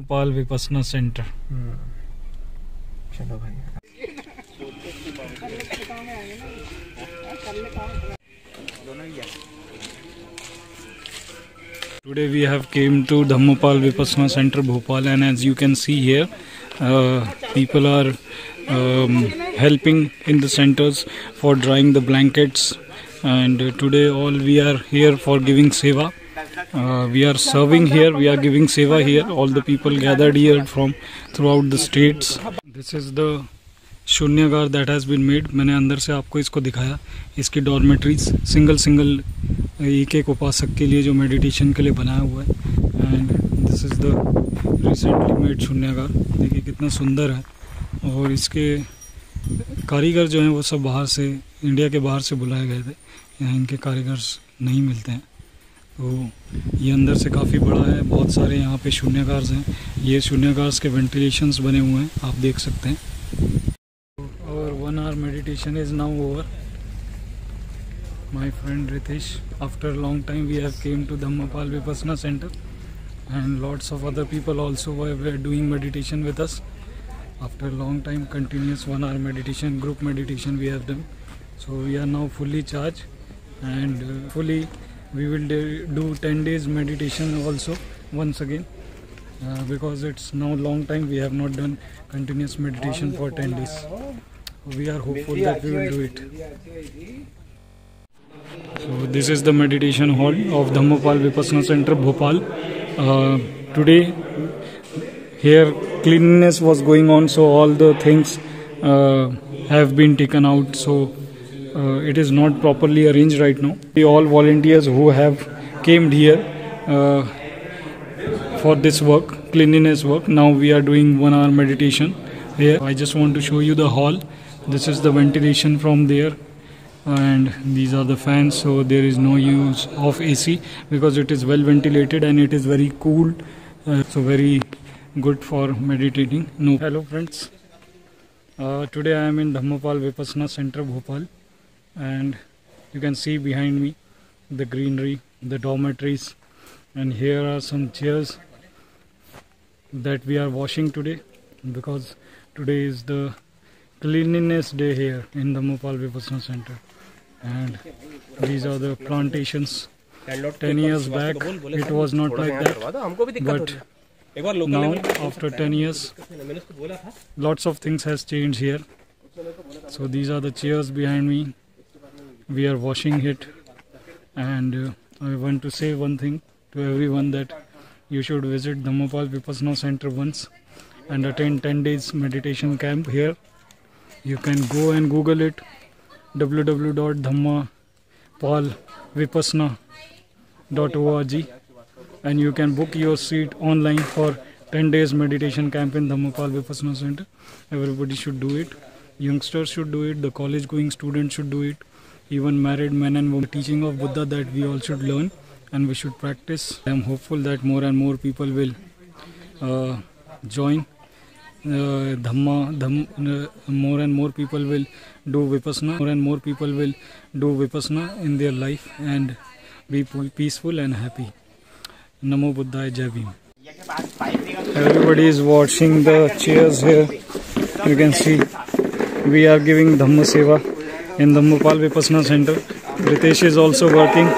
Dhammapala Vipassana centre. चलो भाई। Today we have came to Dhammapal Vipassana Center Bhopal, and as you can see here, people are helping in the centers for drying the blankets, and today all we are here for giving seva. We are serving here, we are giving seva here. All the people gathered here from throughout the states. This is the शून्यगार that has been made. मैंने अंदर से आपको इसको दिखाया। इसकी dormitories single एक एक उपासक के लिए जो मेडिटेशन के लिए बनाया हुआ है। And this is the recently made शून्यगार। देखिए कितना सुंदर है। और इसके कारीगर जो हैं वो सब बाहर से, इंडिया के बाहर से बुलाए गए थे। यहाँ इनके कारीगर नहीं मिलते हैं। तो ये अंदर से काफ़ी बड़ा है। बहुत सारे यहाँ पे शून्यगार्स हैं। ये शून्यगार्स के वेंटिलेशंस बने हुए हैं, आप देख सकते हैं। Our 1 hour meditation is now over. My friend Ritesh, after a long time we have came to Dhammapal Vipassana Center, and lots of other people also were doing meditation with us. After a long time, continuous 1 hour meditation, group meditation we have done. So we are now fully charged, and fully we will do 10 days meditation also once again, because it's now long time we have not done continuous meditation for 10 days. We are hopeful that we will do it. So this is the meditation hall of Dhammapal Vipassana Center Bhopal. Today here cleanliness was going on, so all the things have been taken out, so it is not properly arranged right now. All volunteers who have came here for this work, cleanliness work. Now we are doing 1 hour meditation here. I just want to show you the hall. This is the ventilation from there, and these are the fans, so there is no use of AC because it is well ventilated and it is very cool, so very good for meditating. No. Hello friends, today I am in Dhammapal Vipassana Center Bhopal, and you can see behind me the greenery, the dormitories, and here are some chairs that we are washing today because today is the cleanliness day here in Dhammapal Vipassana Center. And these are the plantations. 10 years back it was not like that, but now after 10 years lots of things has changed here. So these are the chairs behind me. We are washing it, and I want to say one thing to everyone, that you should visit Dhammapal Vipassana Center once and attend 10 days meditation camp here. You can go and Google it, www.dhammapalvipassana.org, and you can book your seat online for 10 days meditation camp in Dhammapal Vipassana Center. Everybody should do it. Youngsters should do it. The college going students should do it. Even married men and women. Teaching of Buddha that we all should learn and we should practice. I am hopeful that more and more people will join more and more people will do Vipassana. More and more people will do Vipassana in their life and be peaceful and happy. Namo Buddhaya, Jai Bhim. Everybody is washing the chairs here. You can see we are giving Dhamma Seva in Dhammapal Vipassana Center. Ritesh is also working.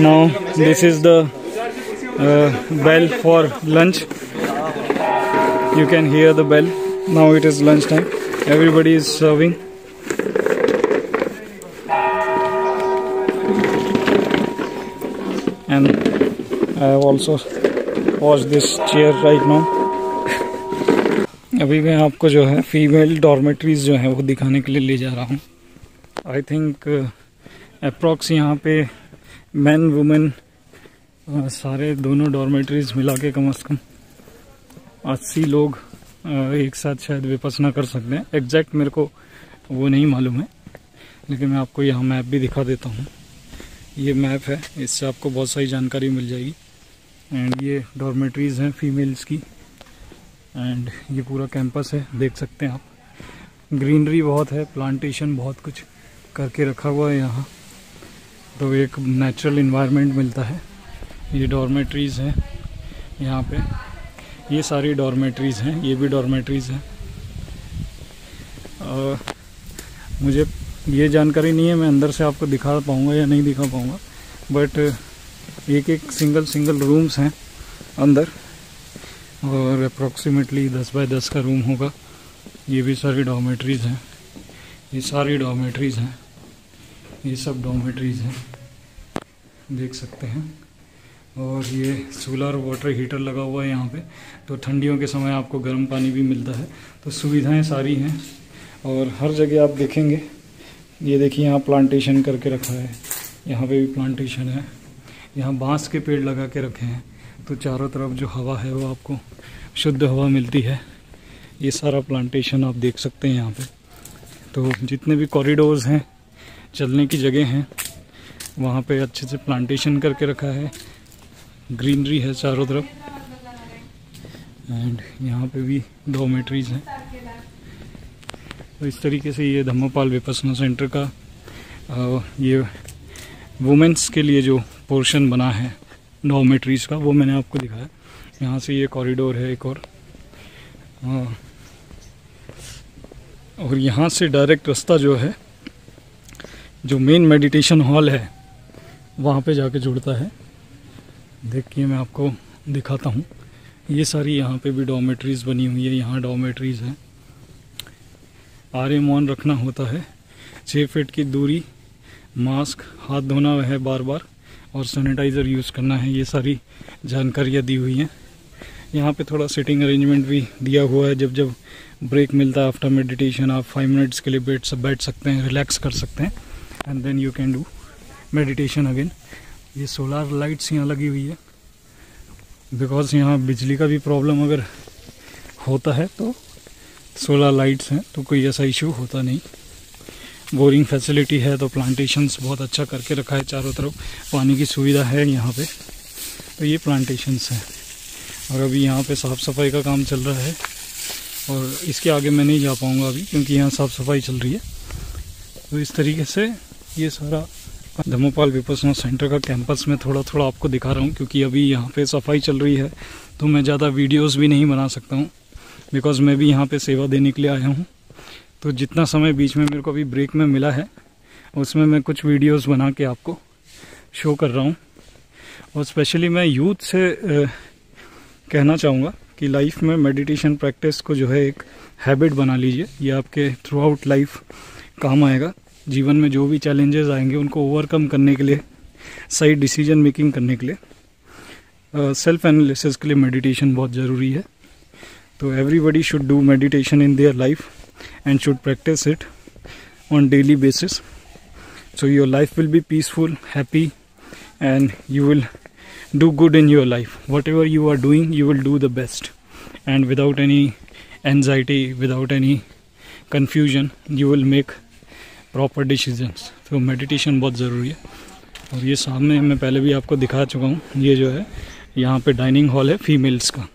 Now this is the bell for lunch. You can hear the bell. Now it is lunch time. Everybody is serving. And I have also washed this chair right now. अभी मैं आपको जो है female dormitories जो है वो दिखाने के लिए ले जा रहा हूँ। आई थिंक अप्रॉक्स यहाँ पे मैन वुमेन सारे दोनों डॉर्मेट्रीज मिला के कम से कम 80 लोग एक साथ शायद विपස්සना कर सकते हैं। एग्जैक्ट मेरे को वो नहीं मालूम है, लेकिन मैं आपको यहाँ मैप भी दिखा देता हूँ। ये मैप है, इससे आपको बहुत सारी जानकारी मिल जाएगी। एंड ये डॉर्मेट्रीज़ हैं फीमेल्स की, एंड ये पूरा कैंपस है, देख सकते हैं आप। ग्रीनरी बहुत है, प्लांटेशन बहुत कुछ करके रखा हुआ है यहाँ, तो एक नेचुरल इन्वायरमेंट मिलता है। ये डॉर्मेट्रीज़ हैं यहाँ पे, ये सारी डॉर्मेटरीज़ हैं, ये भी डॉर्मेटरीज़ हैं। मुझे ये जानकारी नहीं है मैं अंदर से आपको दिखा पाऊँगा या नहीं दिखा पाऊँगा, बट एक एक सिंगल रूम्स हैं अंदर, और अप्रॉक्सीमेटली 10 बाय 10 का रूम होगा। ये भी सारी डॉर्मेटरीज़ हैं, ये सारी डॉर्मेटरीज़ हैं, ये सब डॉर्मेटरीज़ हैं, देख सकते हैं। और ये सोलर वाटर हीटर लगा हुआ है यहाँ पे, तो ठंडियों के समय आपको गर्म पानी भी मिलता है। तो सुविधाएं सारी हैं, और हर जगह आप देखेंगे, ये देखिए यहाँ प्लांटेशन करके रखा है, यहाँ पे भी प्लांटेशन है, यहाँ बांस के पेड़ लगा के रखे हैं, तो चारों तरफ जो हवा है वो आपको शुद्ध हवा मिलती है। ये सारा प्लांटेशन आप देख सकते हैं यहाँ पे। तो जितने भी कॉरिडोर्स हैं, चलने की जगह हैं, वहाँ पे अच्छे से प्लांटेशन करके रखा है, ग्रीनरी है चारों तरफ। एंड यहाँ पे भी डॉर्मेटरीज़ हैं। तो इस तरीके से ये धम्मपाल विपस्सना सेंटर का ये वुमेंस के लिए जो पोर्शन बना है डॉर्मेटरीज़ का, वो मैंने आपको दिखाया। यहाँ से ये कॉरिडोर है एक और यहाँ से डायरेक्ट रास्ता जो है, जो मेन मेडिटेशन हॉल है, वहाँ पे जाके जुड़ता है। देखिए मैं आपको दिखाता हूँ। ये सारी यहाँ पे भी डॉर्मेटरीज़ बनी हुई है, यहाँ डॉर्मेटरीज़ हैं। आरे मौन रखना होता है, 6 फीट की दूरी, मास्क, हाथ धोना है बार बार, और सैनिटाइज़र यूज़ करना है। ये सारी जानकारियाँ दी हुई हैं। यहाँ पे थोड़ा सिटिंग अरेंजमेंट भी दिया हुआ है। जब जब ब्रेक मिलता है आफ्टर मेडिटेशन, आप 5 मिनट्स के लिए बैठ सकते हैं, रिलैक्स कर सकते हैं, and then you can do meditation again. ये सोलर लाइट्स यहाँ लगी हुई है, बिकॉज यहाँ बिजली का भी प्रॉब्लम अगर होता है तो सोलर लाइट्स हैं, तो कोई ऐसा इशू होता नहीं। बोरिंग फैसिलिटी है, तो प्लांटेशंस बहुत अच्छा करके रखा है, चारों तरफ पानी की सुविधा है यहाँ पे। तो ये प्लांटेशंस हैं, और अभी यहाँ पे साफ़ सफाई का काम चल रहा है, और इसके आगे मैं नहीं जा पाऊँगा अभी, क्योंकि यहाँ साफ़ सफाई चल रही है। तो इस तरीके से ये सारा धम्मपाल विपस्सना सेंटर का कैंपस में थोड़ा थोड़ा आपको दिखा रहा हूँ, क्योंकि अभी यहाँ पे सफाई चल रही है, तो मैं ज़्यादा वीडियोस भी नहीं बना सकता हूँ, बिकॉज़ मैं भी यहाँ पे सेवा देने के लिए आया हूँ। तो जितना समय बीच में मेरे को अभी ब्रेक में मिला है, उसमें मैं कुछ वीडियोस बना के आपको शो कर रहा हूँ। और स्पेशली मैं यूथ से कहना चाहूँगा कि लाइफ में मेडिटेशन प्रैक्टिस को जो है एक हैबिट बना लीजिए। ये आपके थ्रू आउट लाइफ काम आएगा। जीवन में जो भी चैलेंजेस आएंगे उनको ओवरकम करने के लिए, सही डिसीजन मेकिंग करने के लिए, सेल्फ एनालिसिस के लिए मेडिटेशन बहुत ज़रूरी है। तो everybody should do meditation in their life and should practice it on daily basis, so your life will be peaceful, happy, and you will do good in your life. Whatever you are doing, you will do the best, and without any anxiety, without any confusion, you will make proper decisions. तो meditation बहुत ज़रूरी है। और ये सामने मैं पहले भी आपको दिखा चुका हूँ, ये जो है यहाँ पे डाइनिंग हॉल है फीमेल्स का,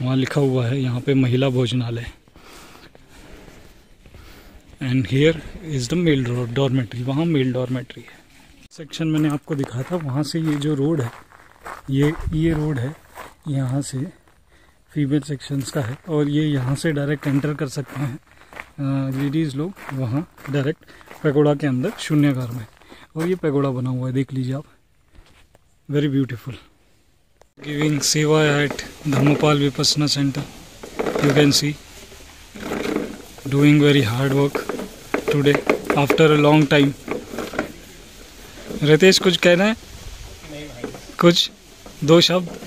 वहाँ लिखा हुआ है यहाँ पे महिला भोजनालय। And here is the male dormitory, वहाँ मेल डॉर्मेट्री है। सेक्शन मैंने आपको दिखाया था, वहाँ से ये जो रोड है, ये रोड है, यहाँ से फीमेल सेक्शंस का है, और ये यहाँ से डायरेक्ट एंटर कर सकते हैं लेडीज़ लोग वहाँ डायरेक्ट पैगोडा के अंदर शून्यकार में। और ये पैगोडा बना हुआ है, देख लीजिए आप, very beautiful. Giving seva at Dhammapal Vipassana centre, you can see doing very hard work today after a long time. Ritesh कुछ कहना है? नहीं भाई। कुछ 2 शब्द?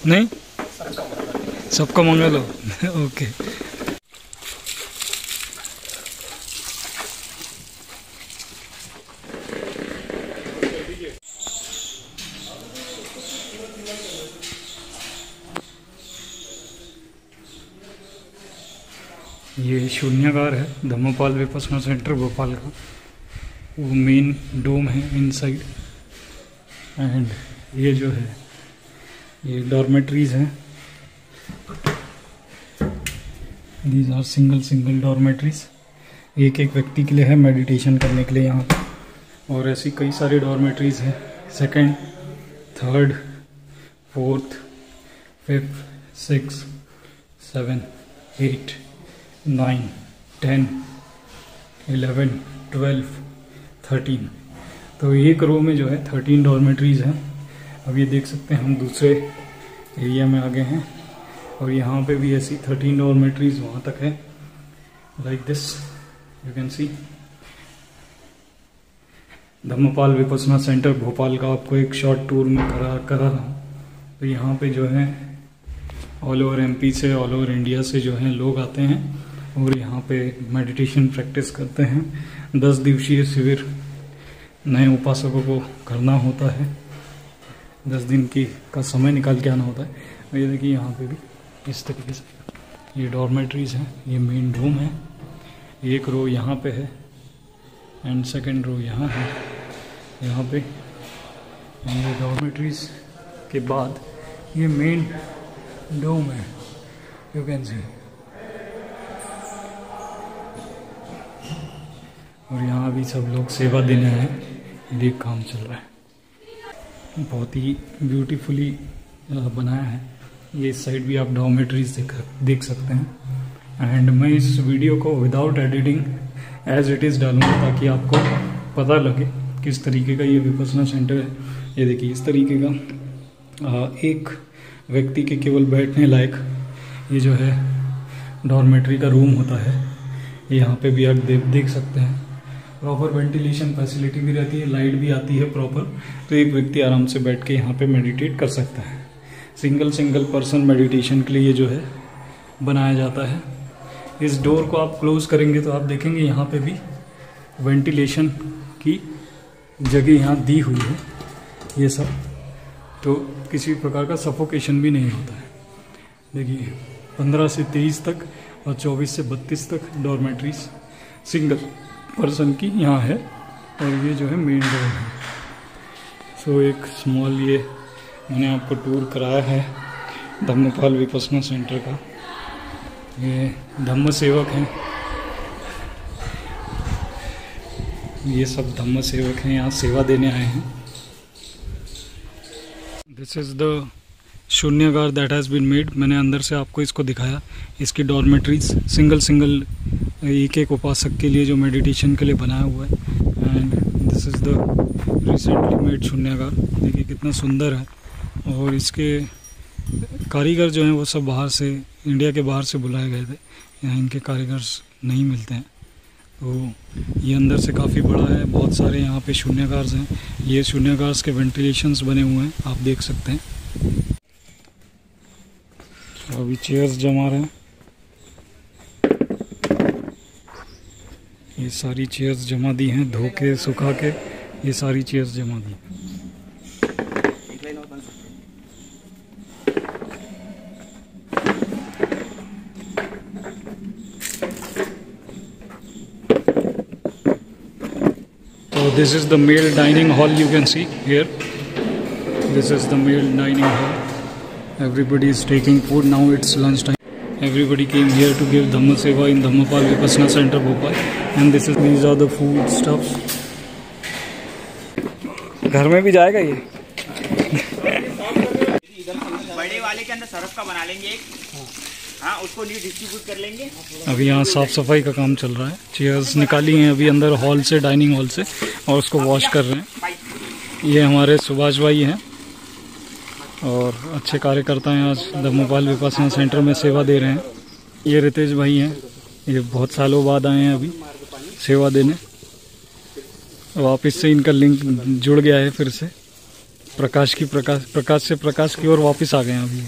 नहीं? सबका मंगल हो। ओके। ये शून्यागार है धम्मपाल विपस्सना सेंटर भोपाल का, वो मेन डोम है इनसाइड। एंड ये जो है ये डॉर्मेटरीज हैं, दीज आर सिंगल डॉर्मेटरीज, एक व्यक्ति के लिए है मेडिटेशन करने के लिए यहाँ पर। और ऐसी कई सारी डॉर्मेटरीज हैं, 2nd, 3rd, 4th, 5th, 6, 7, 8, 9, 10, 11, 12, 13। तो एक रो में जो है 13 डॉर्मेटरीज हैं। अब ये देख सकते हैं हम दूसरे एरिया में आ गए हैं और यहाँ पे भी ऐसी 13 डॉर्मेटरीज वहाँ तक है, like this you can see. Dhammapal Vipassana centre Bhopal का आपको एक शॉर्ट टूर में करा रहा हूँ। तो यहाँ पे जो है ऑल ओवर एमपी से, ऑल ओवर इंडिया से जो है लोग आते हैं और यहाँ पे मेडिटेशन प्रैक्टिस करते हैं। 10 दिवसीय शिविर नए उपासकों को करना होता है, 10 दिन का समय निकाल के आना होता है। ये देखिए यहाँ पे भी इस तरीके से ये डॉर्मेटरीज हैं। ये मेन रूम है, एक रो यहाँ पे है एंड सेकंड रो यहाँ है। यहाँ पे ये डॉर्मेटरीज के बाद ये मेन डोम है, यू कैन सी। और यहाँ भी सब लोग सेवा देने आए हैं, ये काम चल रहा है। बहुत ही ब्यूटीफुली बनाया है। ये इस साइड भी आप डॉर्मेटरीज देख सकते हैं। एंड मैं इस वीडियो को without editing as it is डालूंगा ताकि आपको पता लगे किस तरीके का ये विपस्सना सेंटर है। ये देखिए इस तरीके का एक व्यक्ति के केवल बैठने लायक ये जो है डॉर्मेटरी का रूम होता है। यहाँ पे भी आप देख सकते हैं प्रॉपर वेंटिलेशन फैसिलिटी भी रहती है, लाइट भी आती है प्रॉपर। तो एक व्यक्ति आराम से बैठ के यहाँ पे मेडिटेट कर सकता है। सिंगल पर्सन मेडिटेशन के लिए ये जो है बनाया जाता है। इस डोर को आप क्लोज करेंगे तो आप देखेंगे यहाँ पे भी वेंटिलेशन की जगह यहाँ दी हुई है ये सब, तो किसी प्रकार का सफोकेशन भी नहीं होता है। देखिए 15 से 23 तक और 24 से 32 तक डॉर्मेटरीज सिंगल पर्सन की यहाँ है। और ये जो है मेन डोर है। सो एक स्मॉल ये मैंने आपको टूर कराया है धम्मपाल विपस्सना सेंटर का। ये धम्म सेवक हैं, ये सब धम्म सेवक हैं, यहाँ सेवा देने आए हैं। दिस इज़ द शून्यागार दैट हैज़ बीन मेड। मैंने अंदर से आपको इसको दिखाया। इसकी डॉर्मेटरीज सिंगल एक एक उपासक के लिए जो मेडिटेशन के लिए बनाया हुआ है। And this is the recently made शून्यागार। देखिए कितना सुंदर है। और इसके कारीगर जो हैं वो सब बाहर से, इंडिया के बाहर से बुलाए गए थे। यहाँ इनके कारीगर नहीं मिलते हैं। तो ये अंदर से काफ़ी बड़ा है, बहुत सारे यहाँ पे शून्यागार्स हैं। ये शून्यागार्स के वेंटिलेशंस बने हुए हैं, आप देख सकते हैं। अभी चेयर्स जमा रहे हैं, ये सारी चेयर्स जमा दी हैं, धो के सुखा के ये सारी चेयर्स जमा दी। So this is the male dining hall, you can see here. This is the male dining hall. Everybody is taking food now. It's lunch time. Everybody came here to give Dhamma Seva in Dhammapal Vipassana Center Bhopal. And these are the food stuffs. घर में भी जाएगा ये। बड़े वाले के अंदर Surf का बना लेंगे एक, हाँ उसको डिस्ट्रीब्यूट कर लेंगे। अभी यहाँ साफ सफाई का काम चल रहा है। चेयर्स निकाली हैं अभी अंदर हॉल से, डाइनिंग हॉल से, और उसको वॉश कर रहे हैं। ये हमारे सुभाष भाई हैं और अच्छे कार्यकर्ता हैं, आज धम्मपाल विपस्सना सेंटर में सेवा दे रहे हैं। ये रितेश भाई हैं, ये बहुत सालों बाद आए हैं अभी सेवा देने। वापस से इनका लिंक जुड़ गया है फिर से, प्रकाश से प्रकाश की ओर वापस आ गए हैं अभी।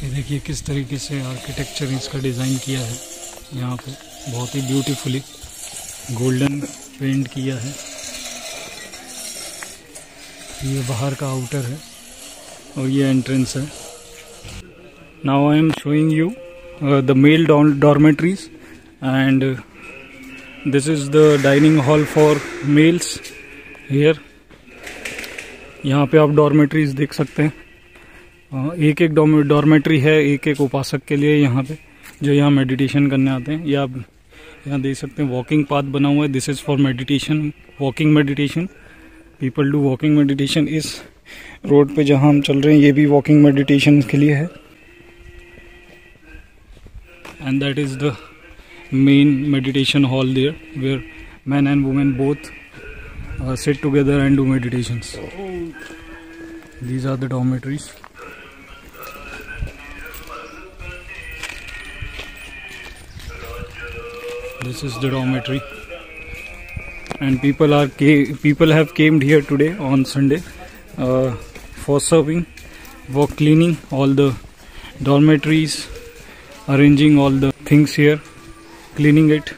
ये देखिए किस तरीके से आर्किटेक्चर इसका डिज़ाइन किया है। यहाँ पे बहुत ही ब्यूटीफुली गोल्डन पेंट किया है। ये बाहर का आउटर है और ये एंट्रेंस है। Now I am showing you the male dormitories and this is the dining hall for males here. यहाँ पे आप डॉर्मेटरीज देख सकते हैं। एक एक डॉर्मेटरी है एक एक उपासक के लिए यहाँ पे, जो यहाँ मेडिटेशन करने आते हैं। या आप यहाँ देख सकते हैं वॉकिंग पाथ बना हुआ है। This is for meditation, walking meditation. People do walking meditation. इस रोड पे जहाँ हम चल रहे हैं ये भी वॉकिंग मेडिटेशन के लिए है। And that is the main meditation hall there where men and women both sit together and do meditations. These are the dormitories. This is the dormitory, and people have came here today on Sunday for serving, for cleaning all the dormitories, arranging all the things here, cleaning it.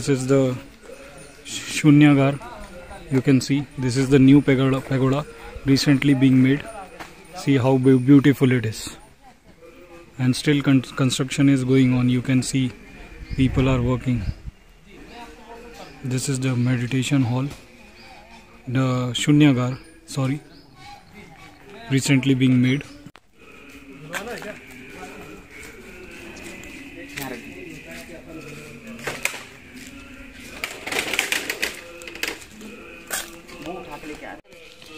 This is the Shunyagar. You can see this is the new pagoda recently being made. See how beautiful it is, and still construction is going on. You can see people are working. This is the meditation hall, the Shunyagar, sorry, recently being made.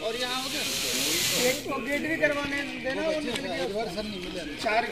और यहाँ gate भी करवाने देना, 4